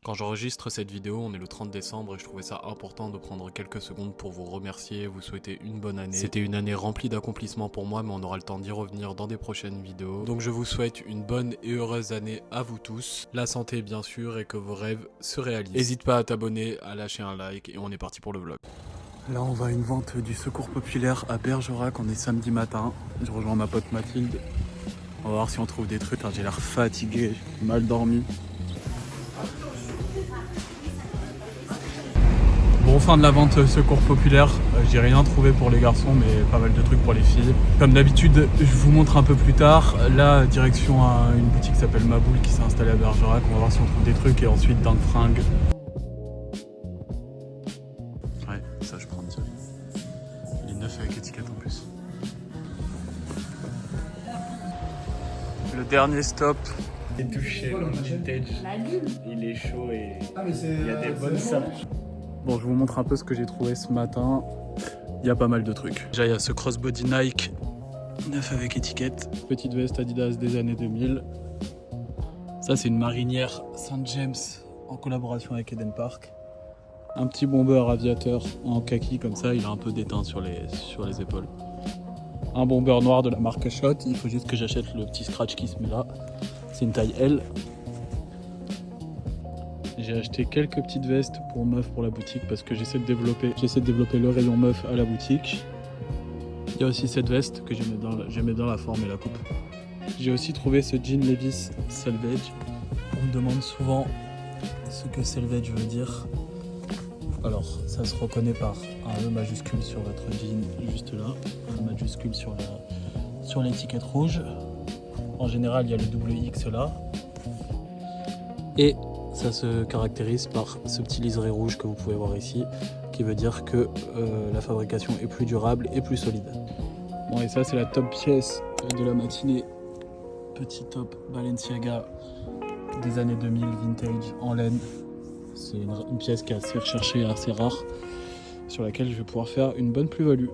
Quand j'enregistre cette vidéo, on est le 30 décembre et je trouvais ça important de prendre quelques secondes pour vous remercier, vous souhaiter une bonne année. C'était une année remplie d'accomplissements pour moi, mais on aura le temps d'y revenir dans des prochaines vidéos. Donc je vous souhaite une bonne et heureuse année à vous tous, la santé bien sûr et que vos rêves se réalisent. N'hésite pas à t'abonner, à lâcher un like et on est parti pour le vlog. Là on va à une vente du Secours Populaire à Bergerac, on est samedi matin, je rejoins ma pote Mathilde. On va voir si on trouve des trucs, j'ai l'air fatigué, mal dormi. Bon, fin de la vente Secours Populaire, j'ai rien trouvé pour les garçons mais pas mal de trucs pour les filles. Comme d'habitude, je vous montre un peu plus tard. Là, direction à une boutique qui s'appelle Maboule qui s'est installée à Bergerac. On va voir si on trouve des trucs et ensuite dans le fringue. Ouais, ça je prends ça. Il est neuf avec étiquette en plus. Le dernier stop. J'ai touché le vintage, il est chaud et il y a des bonnes sapes. Bon, je vous montre un peu ce que j'ai trouvé ce matin. Il y a pas mal de trucs. Déjà, il y a ce crossbody Nike, neuf avec étiquette. Petite veste Adidas des années 2000. Ça, c'est une marinière Saint James en collaboration avec Eden Park. Un petit bomber aviateur en kaki comme ça, il a un peu d'étain sur les épaules. Un bomber noir de la marque Shot. Il faut juste que j'achète le petit scratch qui se met là. C'est une taille L. J'ai acheté quelques petites vestes pour meufs pour la boutique parce que j'essaie de développer le rayon meuf à la boutique. Il y a aussi cette veste que j'aimais dans la forme et la coupe. J'ai aussi trouvé ce jean Levi's Selvage. On me demande souvent ce que Selvage veut dire. Alors, ça se reconnaît par un E majuscule sur votre jean juste là, un majuscule sur l'étiquette rouge. En général, il y a le double X là. Et ça se caractérise par ce petit liseré rouge que vous pouvez voir ici, qui veut dire que la fabrication est plus durable et plus solide. Bon, et ça c'est la top pièce de la matinée. Petit top Balenciaga des années 2000 vintage en laine. C'est une pièce qui est assez recherchée et assez rare, sur laquelle je vais pouvoir faire une bonne plus-value.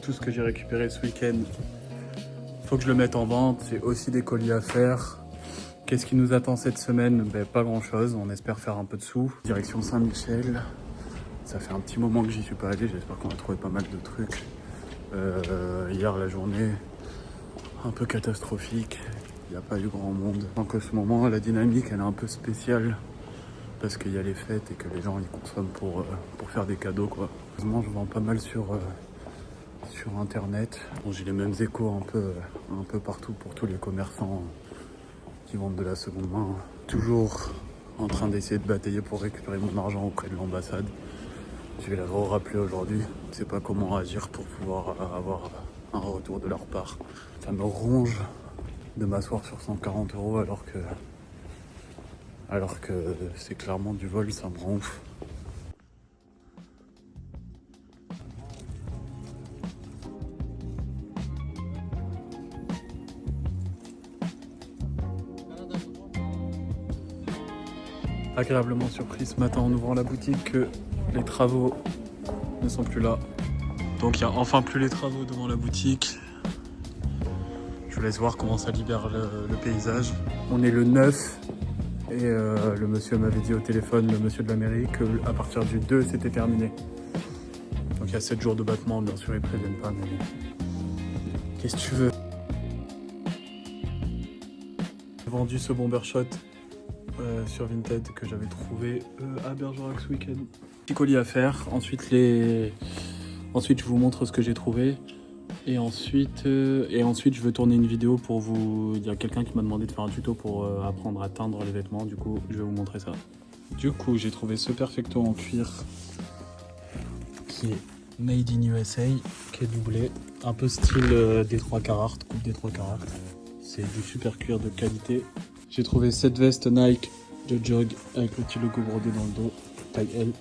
Tout ce que j'ai récupéré ce week-end, faut que je le mette en vente. C'est aussi des colis à faire. Qu'est-ce qui nous attend cette semaine? Pas grand chose, on espère faire un peu de sous. Direction Saint-Michel, ça fait un petit moment que j'y suis pas allé, j'espère qu'on va trouver pas mal de trucs. Hier la journée un peu catastrophique, il n'y a pas eu grand monde. Donc en ce moment la dynamique elle est un peu spéciale parce qu'il y a les fêtes et que les gens ils consomment pour faire des cadeaux quoi. Heureusement je vends pas mal sur internet. Bon, j'ai les mêmes échos un peu partout pour tous les commerçants qui vendent de la seconde main. Toujours en train d'essayer de batailler pour récupérer mon argent auprès de l'ambassade. Je vais la rappeler aujourd'hui. Je sais pas comment agir pour pouvoir avoir un retour de leur part. Ça me ronge de m'asseoir sur 140 € alors que c'est clairement du vol, ça me rend ouf. Agréablement surpris ce matin en ouvrant la boutique que les travaux ne sont plus là. Donc il n'y a enfin plus les travaux devant la boutique. Je vous laisse voir comment ça libère le paysage. On est le 9 et le monsieur m'avait dit au téléphone, le monsieur de la mairie, qu'à partir du 2 c'était terminé. Donc il y a 7 jours de battement, bien sûr ils ne préviennent pas, mais qu'est-ce que tu veux? J'ai vendu ce bomber shot sur Vinted que j'avais trouvé à Bergerac ce week-end. Petit colis à faire, ensuite je vous montre ce que j'ai trouvé et ensuite je veux tourner une vidéo pour vous. Il y a quelqu'un qui m'a demandé de faire un tuto pour apprendre à teindre les vêtements, du coup je vais vous montrer ça. Du coup j'ai trouvé ce perfecto en cuir qui est made in USA, qui est doublé, un peu style Détroit Carhartt, coupe Détroit Carhartt. C'est du super cuir de qualité. J'ai trouvé cette veste Nike de jog avec le petit logo brodé dans le dos, taille L.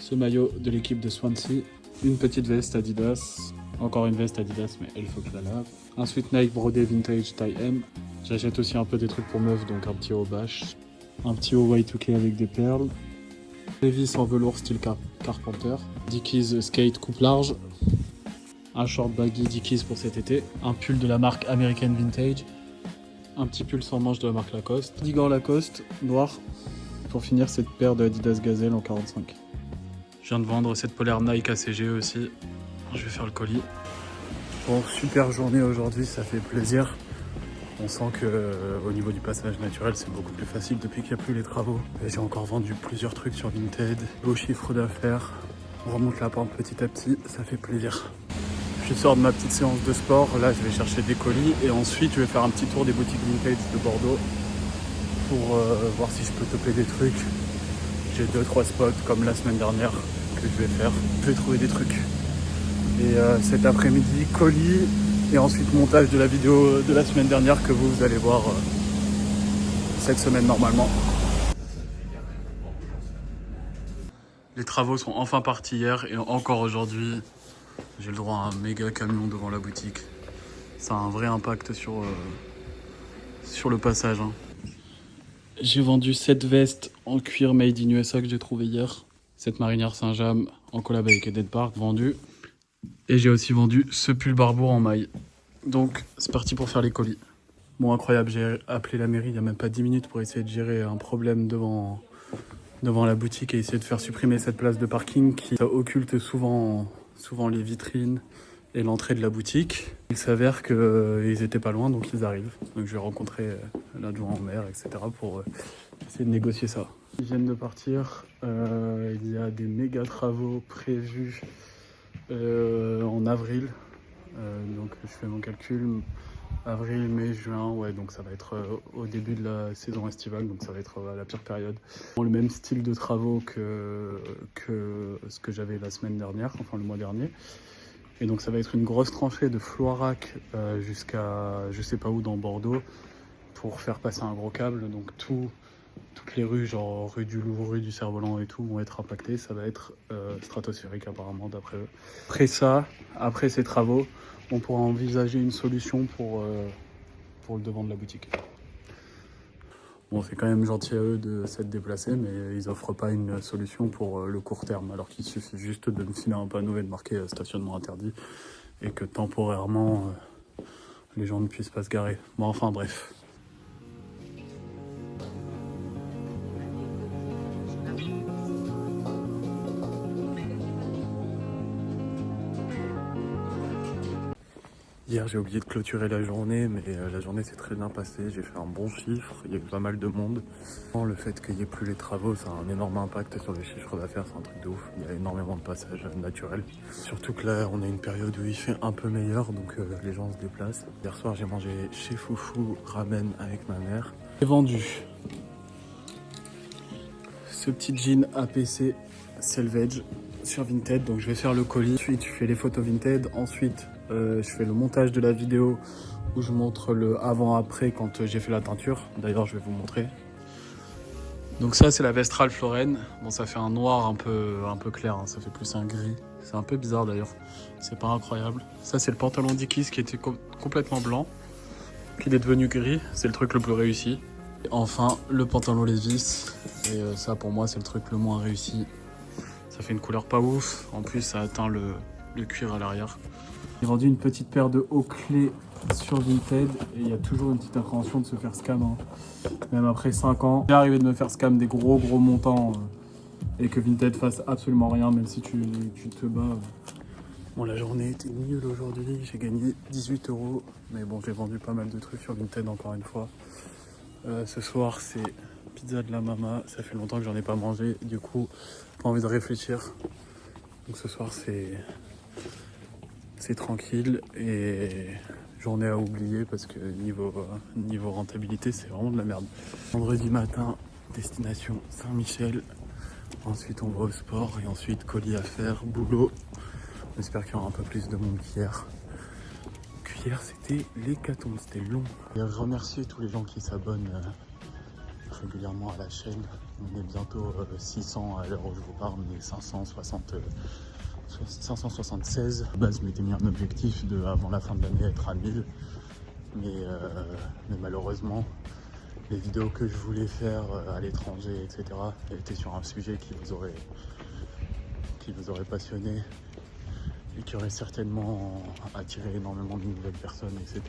Ce maillot de l'équipe de Swansea. Une petite veste Adidas. Encore une veste Adidas, mais elle faut que je la lave. Ensuite Nike brodé vintage taille M. J'achète aussi un peu des trucs pour meufs, donc un petit haut bâche. Un petit haut Y2K avec des perles. Levi's en velours style Carpenter. Dickies skate coupe large. un short baggy Dickies pour cet été, un pull de la marque American Vintage, un petit pull sans manches de la marque Lacoste, Digor Lacoste noir, pour finir cette paire de Adidas Gazelle en 45. Je viens de vendre cette polaire Nike ACG aussi, je vais faire le colis. Bon, super journée aujourd'hui, ça fait plaisir. On sent qu'au niveau du passage naturel, c'est beaucoup plus facile depuis qu'il n'y a plus les travaux. J'ai encore vendu plusieurs trucs sur Vinted, beau chiffre d'affaires. On remonte la pente petit à petit, ça fait plaisir. Je sors de ma petite séance de sport, là je vais chercher des colis et ensuite je vais faire un petit tour des boutiques Vintage de Bordeaux pour voir si je peux toper des trucs. J'ai 2-3 spots comme la semaine dernière que je vais faire. Je vais trouver des trucs. Et cet après-midi, colis et ensuite montage de la vidéo de la semaine dernière que vous allez voir cette semaine normalement. Les travaux sont enfin partis hier et encore aujourd'hui, j'ai le droit à un méga camion devant la boutique. Ça a un vrai impact sur le passage. Hein. J'ai vendu cette veste en cuir made in USA que j'ai trouvé hier. Cette marinière Saint-James en collab avec Eded Park vendue. Et j'ai aussi vendu ce pull Barbour en maille. Donc c'est parti pour faire les colis. Bon, incroyable, j'ai appelé la mairie il n'y a même pas 10 minutes pour essayer de gérer un problème devant la boutique et essayer de faire supprimer cette place de parking qui occulte souvent les vitrines et l'entrée de la boutique. Il s'avère qu'ils étaient pas loin, donc ils arrivent. Donc je vais rencontrer l'adjoint au maire, etc. pour essayer de négocier ça. Ils viennent de partir, il y a des méga travaux prévus en avril. Donc je fais mon calcul, avril, mai, juin, ouais, donc ça va être au début de la saison estivale, donc ça va être la pire période. Le même style de travaux que ce que j'avais la semaine dernière, enfin le mois dernier. Et donc ça va être une grosse tranchée de Floirac jusqu'à je sais pas où dans Bordeaux pour faire passer un gros câble. Donc toutes les rues, genre rue du Louvre, rue du Cerf-Volant et tout, vont être impactées. Ça va être stratosphérique apparemment d'après eux. Après ces travaux, on pourra envisager une solution pour le devant de la boutique. Bon, c'est quand même gentil à eux de s'être déplacés, mais ils offrent pas une solution pour le court terme, alors qu'il suffit juste de me filer un panneau et de marquer stationnement interdit, et que temporairement, les gens ne puissent pas se garer. Bon, enfin bref. Hier j'ai oublié de clôturer la journée, mais la journée s'est très bien passée, j'ai fait un bon chiffre, il y a eu pas mal de monde. Le fait qu'il n'y ait plus les travaux, ça a un énorme impact sur le chiffre d'affaires, c'est un truc de ouf, il y a énormément de passages naturels. Surtout que là on a une période où il fait un peu meilleur, donc les gens se déplacent. Hier soir j'ai mangé chez Foufou ramen avec ma mère. J'ai vendu ce petit jean APC Selvage sur Vinted, donc je vais faire le colis, ensuite je fais les photos Vinted, ensuite je fais le montage de la vidéo où je montre le avant-après quand j'ai fait la teinture. D'ailleurs, je vais vous montrer. Donc ça, c'est la veste Ralph Lauren. Bon, ça fait un noir un peu clair, hein. Ça fait plus un gris. C'est un peu bizarre d'ailleurs. C'est pas incroyable. Ça, c'est le pantalon Dickies qui était complètement blanc, qui est devenu gris. C'est le truc le plus réussi. Et enfin, le pantalon Levi's. Et ça, pour moi, c'est le truc le moins réussi. Ça fait une couleur pas ouf. En plus, ça atteint le cuir à l'arrière. J'ai vendu une petite paire de hauts clés sur Vinted et il y a toujours une petite appréhension de se faire scam. Hein. Même après 5 ans, c'est arrivé de me faire scam des gros montants et que Vinted fasse absolument rien, même si tu te bats. Bon, la journée était nulle aujourd'hui, j'ai gagné 18 €, mais bon, j'ai vendu pas mal de trucs sur Vinted encore une fois. Ce soir, c'est pizza de la mama, ça fait longtemps que j'en ai pas mangé, du coup, pas envie de réfléchir. Donc ce soir, c'est tranquille et journée à oublier parce que niveau rentabilité, c'est vraiment de la merde. Vendredi matin, destination Saint-Michel. Ensuite, on va au sport et ensuite, colis à faire, boulot. J'espère qu'il y aura un peu plus de monde qu'hier. Hier, c'était l'hécatombe, c'était long. Et je remercie tous les gens qui s'abonnent régulièrement à la chaîne. On est bientôt 600 à l'heure où je vous parle, mais 576. À base, je m'étais mis un objectif de, avant la fin de l'année, être à 1000. Mais malheureusement, les vidéos que je voulais faire à l'étranger, etc., étaient sur un sujet qui vous aurait passionné. et qui aurait certainement attiré énormément de nouvelles personnes, etc.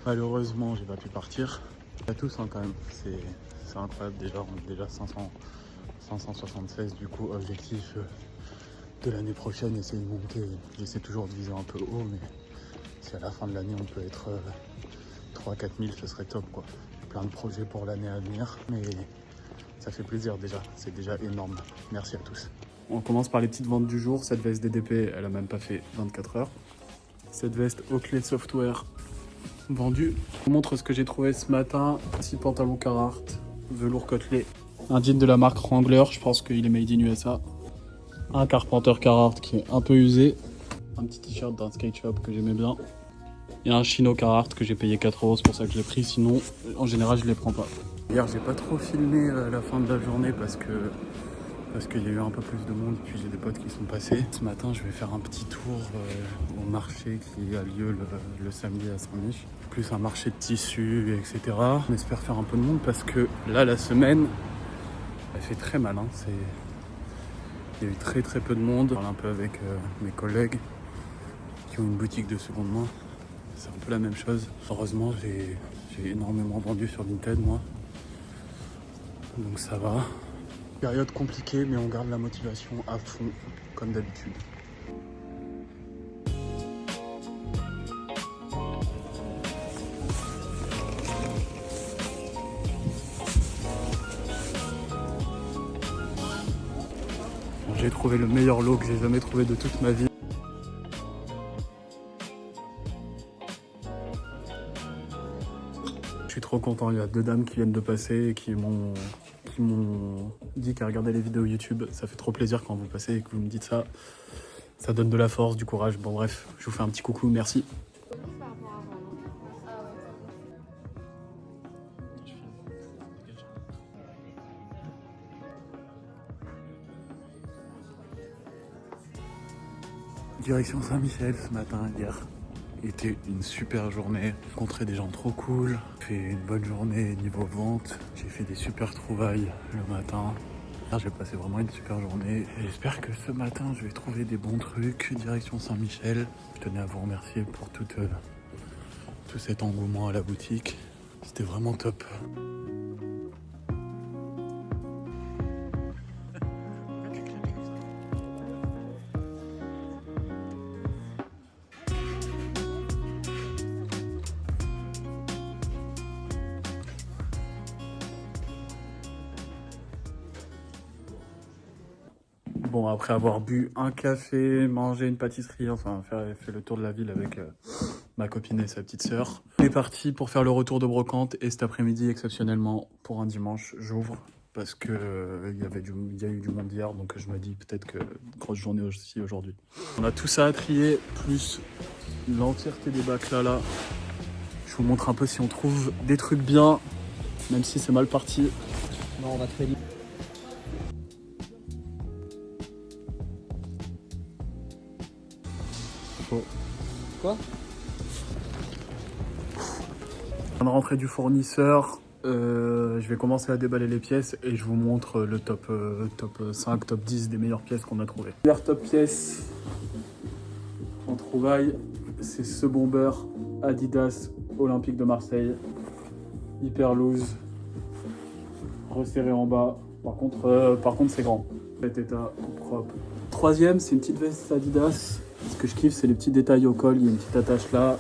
Malheureusement, j'ai pas pu partir. À tous hein, quand même, c'est incroyable déjà, on est déjà 576 du coup, objectif de l'année prochaine, essayer de monter. J'essaie toujours de viser un peu haut, mais si à la fin de l'année on peut être 3-4 000, ce serait top quoi. Plein de projets pour l'année à venir, mais ça fait plaisir déjà, c'est déjà énorme. Merci à tous. On commence par les petites ventes du jour. Cette veste DDP, elle a même pas fait 24 heures. Cette veste Oakley Software vendue. Je vous montre ce que j'ai trouvé ce matin. 6 pantalons Carhartt, velours côtelé. Un jean de la marque Wrangler, je pense qu'il est made in USA. Un Carpenter Carhartt qui est un peu usé. Un petit t-shirt d'un skate shop que j'aimais bien. Et un chino Carhartt que j'ai payé 4 €, c'est pour ça que je l'ai pris, sinon en général je les prends pas. Hier j'ai pas trop filmé la fin de la journée parce qu'il y a eu un peu plus de monde, puis j'ai des potes qui sont passés. Ce matin je vais faire un petit tour au marché qui a lieu le samedi à Saint-Mich. Plus un marché de tissus, etc. On espère faire un peu de monde parce que là la semaine, elle fait très mal. Hein. Il y a eu très peu de monde. Je parle un peu avec mes collègues qui ont une boutique de seconde main. C'est un peu la même chose. Heureusement, j'ai énormément vendu sur Vinted, moi. Donc ça va. Période compliquée, mais on garde la motivation à fond, comme d'habitude. Bon, j'ai trouvé le meilleur lot que j'ai jamais trouvé de toute ma vie. Je suis trop content, il y a 2 dames qui viennent de passer et qui m'ont dit qu'à regarder les vidéos YouTube. Ça fait trop plaisir quand vous passez et que vous me dites ça. Ça donne de la force, du courage. Bon bref, je vous fais un petit coucou, merci. Direction Saint-Michel ce matin, hier. Était une super journée, j'ai rencontré des gens trop cool, fait une bonne journée niveau vente, j'ai fait des super trouvailles le matin. J'ai passé vraiment une super journée. J'espère que ce matin je vais trouver des bons trucs. Direction Saint-Michel. Je tenais à vous remercier pour tout cet engouement à la boutique. C'était vraiment top. Bon, après avoir bu un café, mangé une pâtisserie, enfin fait le tour de la ville avec ma copine et sa petite sœur, on est parti pour faire le retour de brocante. Et cet après-midi, exceptionnellement, pour un dimanche, j'ouvre parce que il y a eu du monde hier, donc je me dis peut-être que grosse journée aussi aujourd'hui. On a tout ça à trier, plus l'entièreté des bacs là. Je vous montre un peu si on trouve des trucs bien, même si c'est mal parti. Non, on va très vite. Quoi? Je viens de rentrer du fournisseur, je vais commencer à déballer les pièces et je vous montre le top 5, top 10 des meilleures pièces qu'on a trouvées. La première top pièce en trouvaille, c'est ce bomber Adidas Olympique de Marseille, hyper loose, resserré en bas, par contre c'est grand. Cet état propre. Troisième, c'est une petite veste Adidas. Ce que je kiffe, c'est les petits détails au col. Il y a une petite attache là.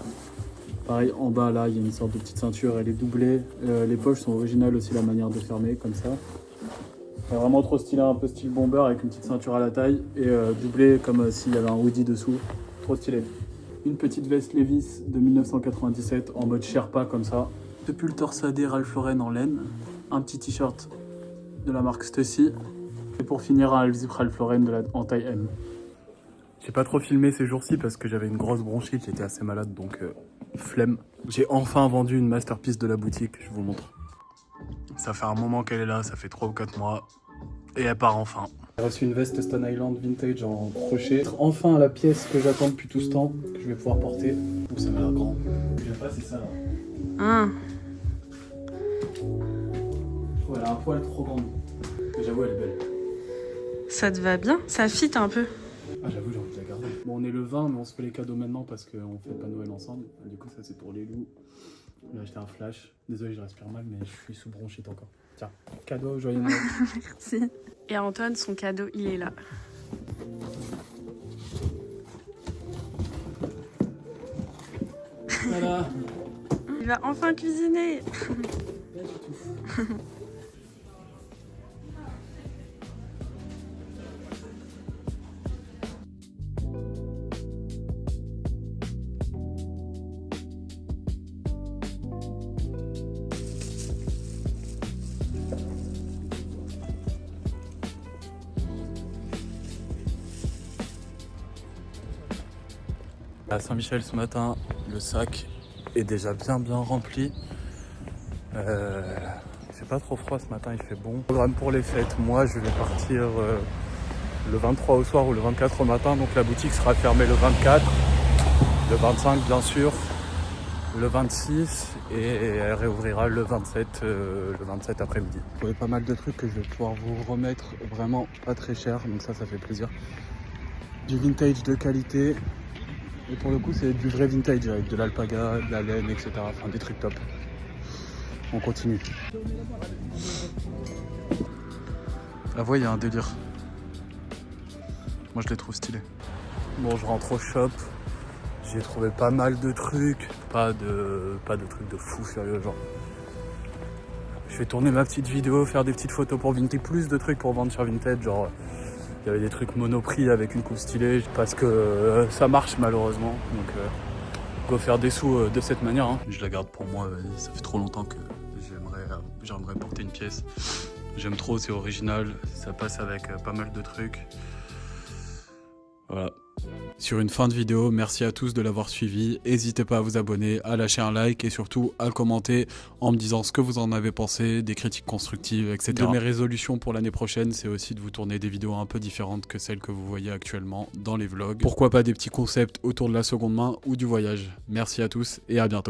Pareil, en bas là, il y a une sorte de petite ceinture. Elle est doublée. Les poches sont originales aussi, la manière de fermer comme ça. C'est vraiment trop stylé, un peu style bomber avec une petite ceinture à la taille et doublé comme s'il y avait un hoodie dessous. Trop stylé. Une petite veste Levi's de 1997 en mode Sherpa comme ça. Ce pull torsadé Ralph Lauren en laine. Un petit t-shirt de la marque Stussy. Et pour finir, un zip Ralph Lauren en taille M. J'ai pas trop filmé ces jours-ci parce que j'avais une grosse bronchite, j'étais assez malade, donc flemme. J'ai enfin vendu une masterpiece de la boutique, je vous montre. Ça fait un moment qu'elle est là, ça fait 3 ou 4 mois, et elle part enfin. J'ai reçu une veste Stone Island vintage en crochet. Enfin la pièce que j'attends depuis tout ce temps, que je vais pouvoir porter. Ouh, ça m'a l'air grand. Ce que j'aime pas, c'est ça là. Ah. Je trouve qu'elle a un poil trop grand. Mais j'avoue, elle est belle. Ça te va bien? Ça fit un peu. Ah, j'avoue, j'ai envie de la garder. Bon, on est le 20, mais on se fait les cadeaux maintenant parce qu'on fait pas Noël ensemble. Du coup, ça c'est pour les loups. On a acheté un flash. Désolé, je respire mal, mais je suis sous bronchite encore. Tiens, cadeau, joyeux Noël. Merci. Et Antoine, son cadeau, il est là. Voilà. Il va enfin cuisiner. À Saint-Michel ce matin, le sac est déjà bien rempli. Il fait pas trop froid ce matin, il fait bon. Programme pour les fêtes, moi je vais partir le 23 au soir ou le 24 au matin, donc la boutique sera fermée le 24, le 25 bien sûr, le 26 et elle réouvrira le 27 après-midi. Vous trouvez pas mal de trucs que je vais pouvoir vous remettre vraiment pas très cher, donc ça fait plaisir. Du vintage de qualité. Et pour le coup, c'est du vrai vintage avec de l'alpaga, de la laine, etc. Enfin, des trucs top. On continue. Ah, ouais, il y a un délire. Moi, je les trouve stylés. Bon, je rentre au shop. J'ai trouvé pas mal de trucs. Pas de trucs de fou sérieux, genre. Je vais tourner ma petite vidéo, faire des petites photos pour Vinted. Plus de trucs pour vendre sur Vinted, genre. Il y avait des trucs monoprix avec une coupe stylée parce que ça marche malheureusement. Donc go faire des sous de cette manière. Hein. Je la garde pour moi, ça fait trop longtemps que j'aimerais porter une pièce. J'aime trop, c'est original, ça passe avec pas mal de trucs. Voilà. Sur une fin de vidéo, merci à tous de l'avoir suivi. N'hésitez pas à vous abonner, à lâcher un like et surtout à commenter en me disant ce que vous en avez pensé, des critiques constructives, etc. De mes résolutions pour l'année prochaine, c'est aussi de vous tourner des vidéos un peu différentes que celles que vous voyez actuellement dans les vlogs. Pourquoi pas des petits concepts autour de la seconde main ou du voyage. Merci à tous et à bientôt.